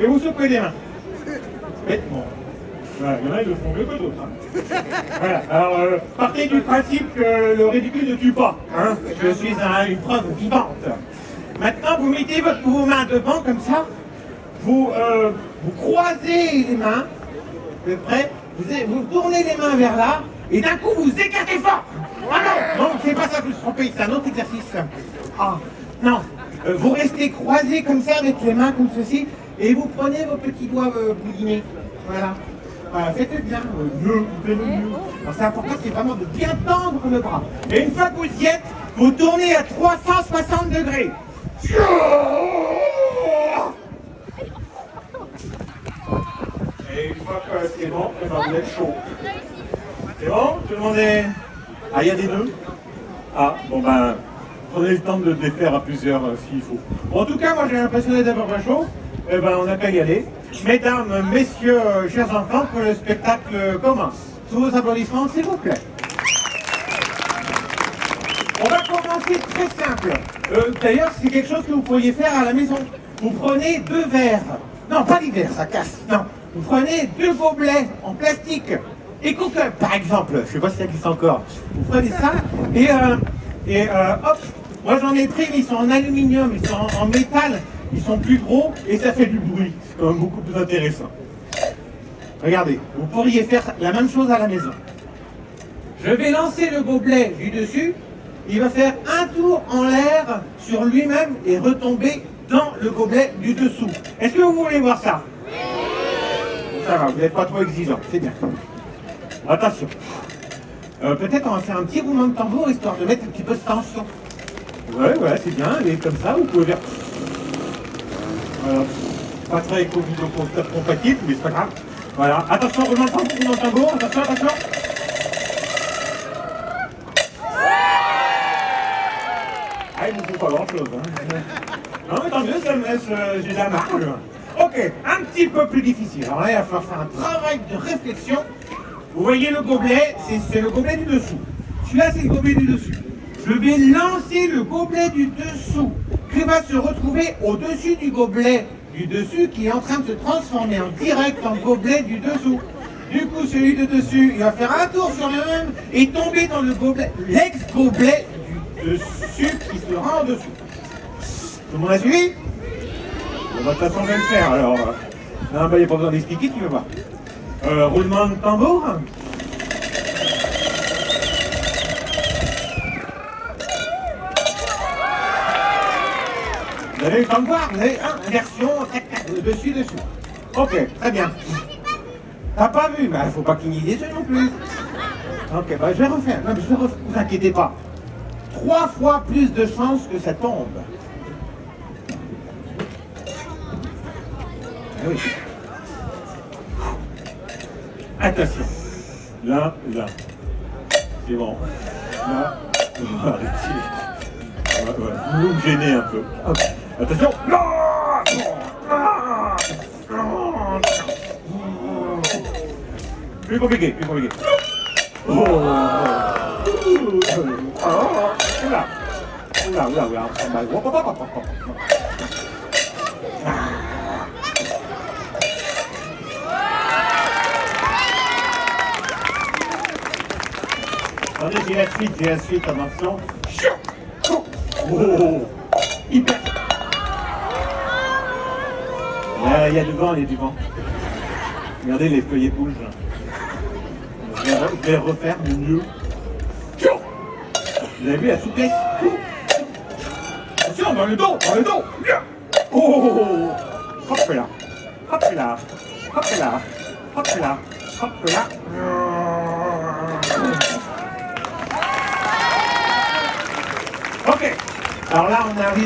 Et vous secouez les mains. Bêtement. Voilà, il y en a, ils le font mieux que d'autres. Hein. Voilà, alors partez du principe que le ridicule ne tue pas. Hein. Je suis une preuve vivante. Maintenant, vous mettez vos mains devant comme ça. Vous croisez les mains. Vous êtes prêts? Vous tournez les mains vers là. Et d'un coup, vous écartez fort. Ah non, non, c'est pas ça que je me suis trompé. C'est un autre exercice. Ah, non. Vous restez croisés comme ça avec les mains comme ceci. Et vous prenez vos petits doigts boudinés. Voilà. Voilà, faites bien. Alors c'est important, c'est vraiment de bien tendre le bras. Et une fois que vous y êtes, vous tournez à 360 degrés. Et une fois que c'est bon, vous êtes chaud. C'est bon? Tout le monde est... Ah, il y a des nœuds? Ah, bon ben, prenez le temps de les faire à plusieurs s'il faut. Bon, en tout cas, moi j'ai l'impression d'être un peu chaud. Eh ben, on n'a qu'à y aller. Mesdames, messieurs, chers enfants, que le spectacle commence. Sous vos applaudissements, s'il vous plaît. On va commencer très simple. D'ailleurs, c'est quelque chose que vous pourriez faire à la maison. Vous prenez 2 verres. Non, pas des verres, ça casse. Non. Vous prenez 2 gobelets en plastique. Et Coca, par exemple. Je ne sais pas si ça existe encore. Vous prenez ça et hop. Moi, j'en ai pris, mais ils sont en aluminium, ils sont en métal. Ils sont plus gros et ça fait du bruit. C'est quand même beaucoup plus intéressant. Regardez, vous pourriez faire la même chose à la maison. Je vais lancer le gobelet du dessus. Il va faire un tour en l'air sur lui-même et retomber dans le gobelet du dessous. Est-ce que vous voulez voir ça? Oui. Ça va, vous n'êtes pas trop exigeant, c'est bien. Attention. Peut-être on va faire un petit roulement de tambour histoire de mettre un petit peu de tension. Ouais, c'est bien. Et comme ça, vous pouvez faire... Voilà. Pas très compatible, mais c'est pas grave. Voilà. Attention, roulement de tambour, attention, attention. Ah, il ne faut pas grand-chose. Hein. Non, mais tant mieux, ça me laisse, j'ai la marge. Ok, un petit peu plus difficile. Alors là, il va falloir faire un travail de réflexion. Vous voyez le gobelet, c'est le gobelet du dessous. Celui-là, c'est le gobelet du dessus. Je vais lancer le gobelet du dessous, qui va se retrouver au-dessus du gobelet du dessus, qui est en train de se transformer en direct en gobelet du dessous. Du coup, celui de dessus, il va faire un tour sur le même et tomber dans le gobelet, l'ex-gobelet du dessus qui se rend en dessous. Tout le monde a suivi? De toute façon, je vais le faire, alors. Non, il n'y a pas besoin d'expliquer, tu vas voir. Roulement de tambour. Vous avez eu le temps de voir, vous avez inversion, dessus. Ok, très bien. T'as pas vu? Bah, faut pas cligner des yeux non plus. Ok, bah, je vais refaire. Non, mais vous inquiétez pas. 3 fois plus de chances que ça tombe. Ah oui. Attention. Là. C'est bon. Là. Arrêtez. Vous me gênez un peu. Okay. Attention. Plus compliqué. Oh. Oula. Attendez, j'ai la suite, attention. Oh, hyper. Il y a du vent. Regardez, les feuillets bougent. Je vais refaire du mieux. Vous avez vu la souplesse? Attention, dans le dos. Oh, hop là. Ok, alors là on arrive.